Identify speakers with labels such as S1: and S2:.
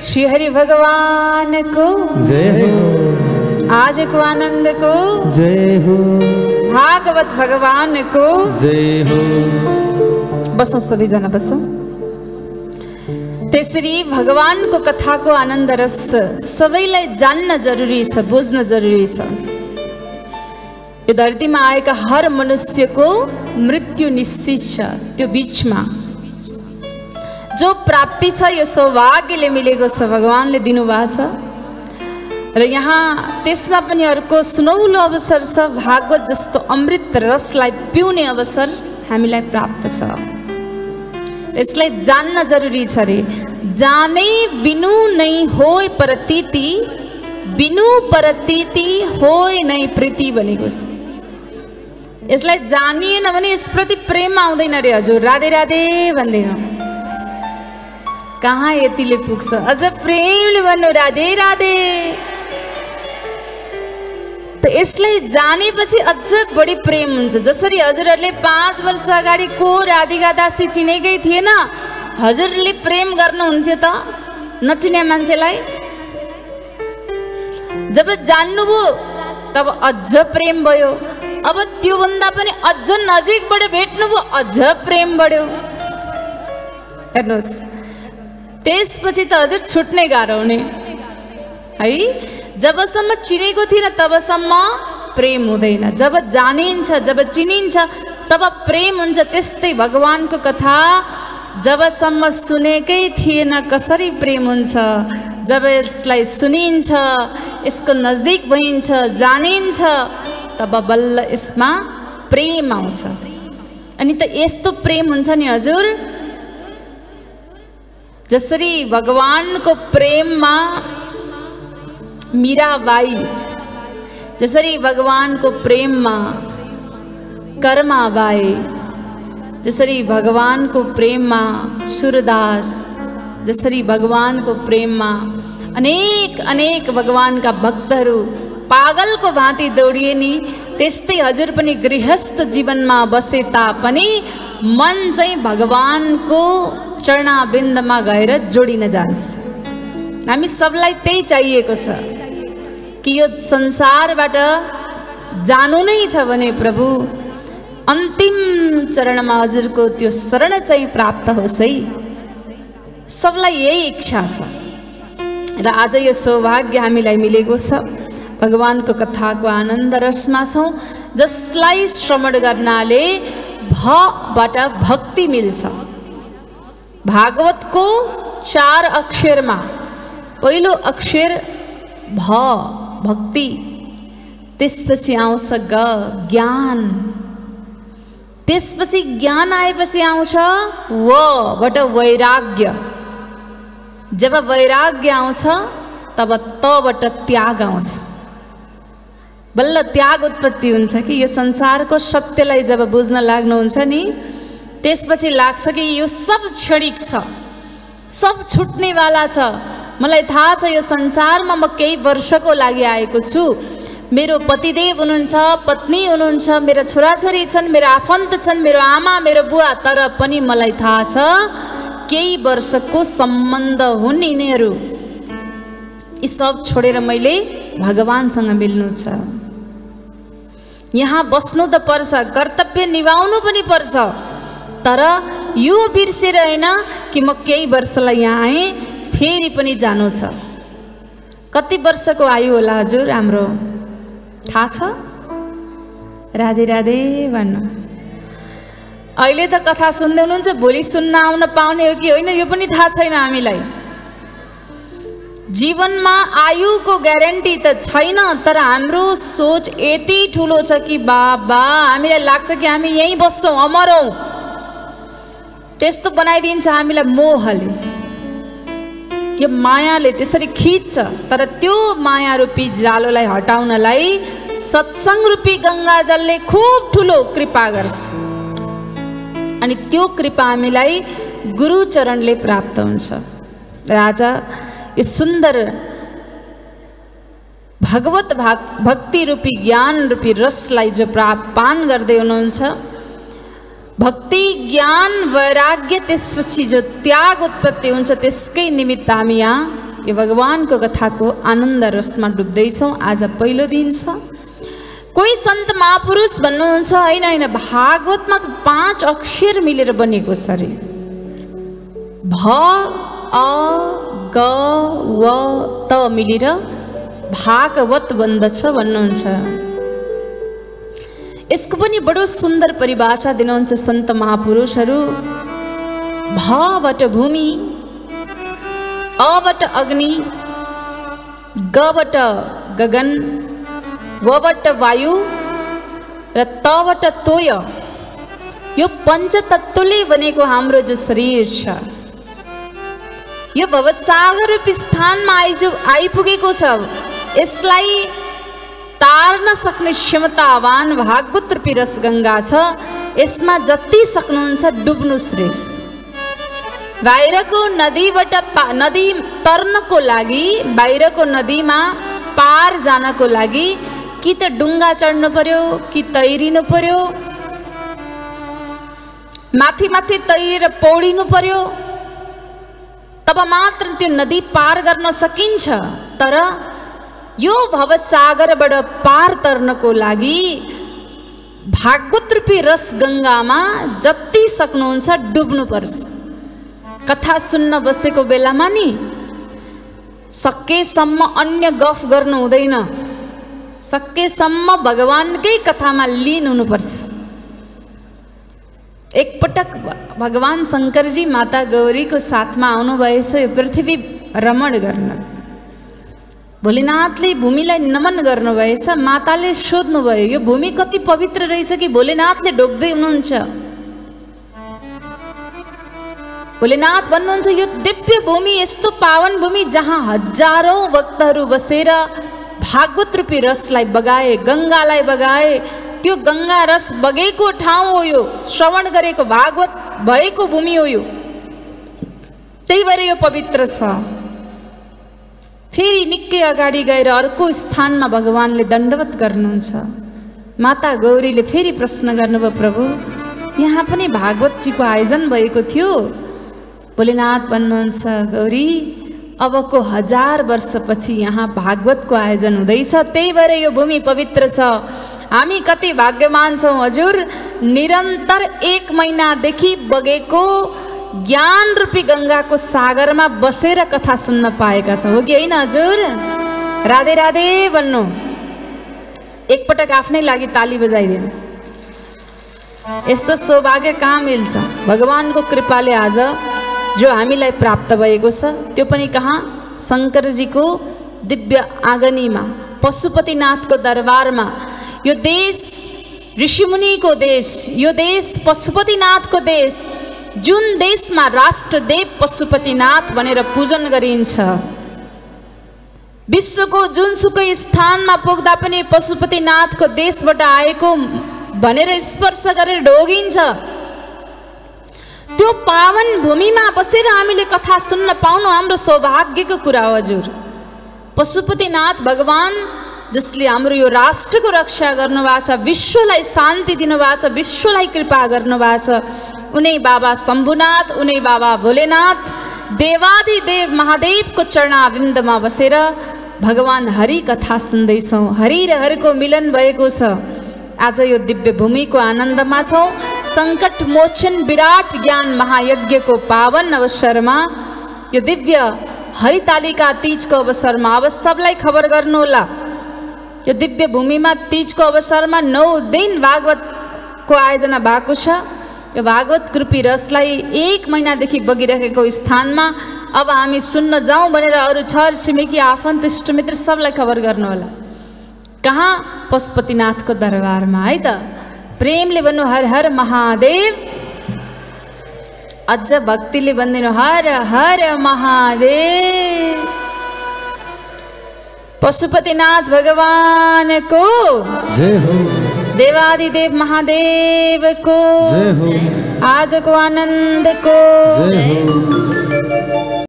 S1: श्री हरि भगवान को
S2: जय हो।
S1: आज को आनंद को
S2: जय हो।
S1: भागवत भगवान को
S2: जय हो।
S1: बसौं सबैजना बसौं। त्यसरी भगवानको कथाको आनन्द रस सबैलाई जान्न जरुरी छ, बुझ्न जरुरी छ। यो धरतीमा आएका हर मनुष्यको मृत्यु निश्चित छ। त्यो बीचमा जो प्राप्ति छ यो सौभाग्यले मिलेको छ, भगवानले दिनुभएको छ। र यहाँ त्यसमा पनि अर्को सुनौलो अवसर छ, भागवत जस्तो अमृत रसलाई पिउने अवसर हामीलाई प्राप्त छ। यसलाई जान्न जरुरी छ रे। जाने बिनु नै होय परतीति, बिनु परतीति होय नै प्रीति भनेको छ। यसलाई जानिएन भने यसप्रति प्रेम आउँदैन रे हजुर। राधे राधे भन्दैन, कहाँ यतिले पुग्छ। अझ प्रेमले भन्नु राधे राधे। त यसलाई जानेपछि अझ बढी प्रेम हुन्छ। जसरी हजुरहरूले 5 वर्ष अगाडि को राधिका दासी चिनेकै थिएन, हजुरले प्रेम गर्नुहुन्थ्यो त नचिने मान्छेलाई। जब जान्नुभयो तब अझ प्रेम भयो। अब त्यो भन्दा पनि अझ नजिकबाट भेट्नुभयो, अझ प्रेम बढ्यो। हेर्नुहोस्, त्यसपछि त हजुर छुट्नै गाह्रो हुने है। जबसम्म चिनेको थिएन तबसम्म प्रेम हुँदैन। जब जानिन्छ, जब चिनिन्छ तब प्रेम हुन्छ। त्यस्तै भगवानको कथा जबसम्म सुनेकै थिएन कसरी प्रेम हुन्छ। जब यसलाई सुनिन्छ, यसको नजदिक भइन्छ, जानिन्छ, तब बल्ल यसमा प्रेम आउँछ। अनि त यस्तो प्रेम हुन्छ नि हजुर, जसरी भगवानको प्रेममा मीराबाई, जसरी भगवानको प्रेममा कर्माबाई, जसरी भगवानको प्रेममा सूरदास, जसरी भगवानको प्रेममा अनेक अनेक भगवानका भक्तहरू पागलको भाँति दौडिए नि, त्यस्तै हजुर पनि गृहस्थ जीवनमा बसे तापनि मन चाहिँ भगवानको चरणाबिन्दमा गएर जोडिन जान्छ। हामी सबलाई त्यही चाहिएको छ कि यो संसारबाट जानु नै छ भने प्रभु अन्तिम चरणमा हजुरको त्यो शरण चाहिँ प्राप्त होस् है। सबलाई यही इच्छा छ र आज यो सौभाग्य हामीलाई मिलेको छ। भगवानको कथाको आनन्द रसमा छौँ, जसलाई श्रवण गर्नाले भबाट भक्ति मिल्छ। भागवतको 4 अक्षरमा पहिलो अक्षर भ, भक्ति, त्यसपछि आउँछ ग, ज्ञान, त्यसपछि ज्ञान आएपछि आउँछ वबाट वैराग्य। जब वैराग्य आउँछ तब तबाट त्याग आउँछ। बल्ल त्याग उत्पत्ति हुन्छ कि यो संसारको सत्यलाई जब बुझ्न लाग्नुहुन्छ नि, त्यसपछि लाग्छ कि यो सब क्षणिक छ, सब छुट्नेवाला छ। मलाई थाहा छ यो संसारमा म केही वर्षको लागि आएको छु। मेरो पतिदेव हुनुहुन्छ, पत्नी हुनुहुन्छ, मेरा छोराछोरी छन्, मेरा आफन्त छन्, मेरो आमा, मेरो बुवा। तर पनि मलाई थाहा छ केही वर्षको सम्बन्ध हुन् यिनीहरू। यी सब छोडेर मैले भगवानसँग मिल्नु छ। यहाँ बस्नु त पर्छ, कर्तव्य निभाउनु पनि पर्छ, तर यो बिर्सेर होइन कि म केही वर्षलाई यहाँ आएँ, फेरि पनि जानु छ। कति वर्षको आयु होला हजुर हाम्रो थाहा छ? राधे राधे भन्नु। अहिले त कथा सुन्दै हुनुहुन्छ, भोलि सुन्न आउन पाउने हो कि होइन यो पनि थाहा छैन हामीलाई। जीवनमा आयुको ग्यारेन्टी त छैन, तर हाम्रो सोच यति ठुलो छ कि बाबा हामीलाई लाग्छ कि हामी यहीँ बस्छौँ, अमर हौँ। त्यस्तो बनाइदिन्छ हामीलाई मोहले, यो मायाले त्यसरी खिच्छ। तर त्यो माया रूपी जालोलाई हटाउनलाई सत्संग रूपी गङ्गाजलले खुब ठुलो कृपा गर्छ। अनि त्यो कृपा हामीलाई गुरुचरणले प्राप्त हुन्छ। राजा यो सुन्दर भगवत भक्ति रूपी ज्ञान रूपी रसलाई जो पान गर्दै हुनुहुन्छ, भक्ति ज्ञान वैराग्य त्यसपछि जो त्याग उत्पत्ति हुन्छ, त्यसकै निमित्त हामी यहाँ यो भगवानको कथाको आनन्द रसमा डुब्दैछौँ। आज पहिलो दिन छ। कोही सन्त महापुरुष भन्नुहुन्छ होइन होइन, भागवतमा 5 अक्षर मिलेर बनेको छ अरे। भ अ ग व त मिलेर भागवत बन्दछ भन्नुहुन्छ। यसको पनि बडो सुन्दर परिभाषा दिनुहुन्छ सन्त महापुरुषहरू। भबाट भूमि, अबाट अग्नि, गबाट गगन, वबाट वायु र तबाट तोय, यो पञ्चतत्त्वले बनेको हाम्रो जो शरीर छ, यो भवसागर रूपी स्थानमा आइपुगेको छ। यसलाई तार्न सक्ने क्षमतावान भागवत रूपी रसगङ्गा छ। यसमा जति सक्नुहुन्छ डुब्नुस् रे। बाहिरको नदीबाट नदी तर्नको लागि, बाहिरको नदीमा पार जानको लागि कि त डुङ्गा चढ्नु पर्यो, कि तैरिनु पर्यो, माथि माथि तैरेर पौडिनु पर्यो, तब मात्र त्यो नदी पार गर्न सकिन्छ। तर यो भवसागरबाट पार तर्नको लागि भागवत रूपी रसगङ्गामा जति सक्नुहुन्छ डुब्नुपर्छ। कथा सुन्न बसेको बेलामा नि सकेसम्म अन्य गफ गर्नु हुँदैन। सकेसम्म भगवानकै कथामा लीन हुनुपर्छ। एकपटक भगवान शङ्करजी माता गौरीको साथमा आउनुभएछ यो पृथ्वी रमण गर्न। भोलेनाथले भूमिलाई नमन गर्नुभएछ। माताले सोध्नुभयो यो भूमि कति पवित्र रहेछ कि भोलेनाथले ढोक्दै हुनुहुन्छ। भोलेनाथ भन्नुहुन्छ यो दिव्य भूमि, यस्तो पावन भूमि जहाँ हजारौं भक्तहरू बसेर भागवत रूपी रसलाई बगाए, गङ्गालाई बगाए। त्यो गङ्गा रस बगेको ठाउँ हो यो, श्रवण गरेको भागवत भएको भूमि हो यो। त्यही भएर यो पवित्र छ। फेरि निकै अगाडि गएर अर्को स्थानमा भगवानले दण्डवत गर्नुहुन्छ। माता गौरीले फेरि प्रश्न गर्नुभयो, प्रभु यहाँ पनि भागवतजीको आयोजन भएको थियो। भोलेनाथ भन्नुहुन्छ, गौरी अबको 1000 वर्षपछि यहाँ भागवतको आयोजन हुँदैछ। त्यही भएर यो भूमि पवित्र छ। हामी कति भाग्यवान छौँ हजुर, निरन्तर 1 महिनादेखि बगेको ज्ञान रूपी गङ्गाको सागरमा बसेर कथा सुन्न पाएका छौँ, हो कि होइन हजुर? राधे राधे भन्नु। एकपटक आफ्नै लागि ताली बजाइदिनु। यस्तो सौभाग्य कहाँ मिल्छ? भगवानको कृपाले आज जो हामीलाई प्राप्त भएको छ त्यो पनि कहाँ? शङ्करजीको दिव्य आँगनीमा, पशुपतिनाथको दरबारमा। यो देश ऋषिमुनिको देश, यो देश पशुपतिनाथको देश, जुन देशमा राष्ट्रदेव पशुपतिनाथ भनेर पूजन गरिन्छ। विश्वको जुनसुकै स्थानमा पुग्दा पनि पशुपतिनाथको देशबाट आएको भनेर स्पर्श गरेर ढोगिन्छ। त्यो पावन भूमिमा बसेर हामीले कथा सुन्न पाउनु हाम्रो सौभाग्यको कुरा हो हजुर। पशुपतिनाथ भगवान जसले हाम्रो यो राष्ट्रको रक्षा गर्नुभएको छ, विश्वलाई शान्ति दिनुभएको छ, विश्वलाई कृपा गर्नुभएको छ, उनै बाबा शम्भुनाथ, उनै बाबा भोलेनाथ, देवादिदेव महादेवको चरणाविन्दमा बसेर भगवान हरि कथा सुन्दैछौँ। हरि र हरको मिलन भएको छ। आज यो दिव्य भूमिको आनन्दमा छौँ। सङ्कट मोचन विराट ज्ञान महायज्ञको पावन अवसरमा, यो दिव्य हरितालिका तीजको अवसरमा अब सबलाई खबर गर्नुहोला। यो दिव्य भूमिमा तीजको अवसरमा 9 दिन भागवतको आयोजना भएको छ। यो भागवत रूपी रसलाई 1 महिनादेखि बगिरहेको स्थानमा अब हामी सुन्न जाउँ भनेर अरू छर छिमेकी आफन्त इष्टमित्र सबलाई खबर गर्नुहोला। कहाँ? पशुपतिनाथको दरबारमा है त। प्रेमले भन्नु हर हर महादेव, अझ भक्तिले भनिदिनु हर हर महादेव। पशुपतिनाथ भगवानको
S2: जय हो,
S1: देवादिदेव महादेव को,
S2: जय हो,
S1: आजको आनन्दको
S2: जय हो।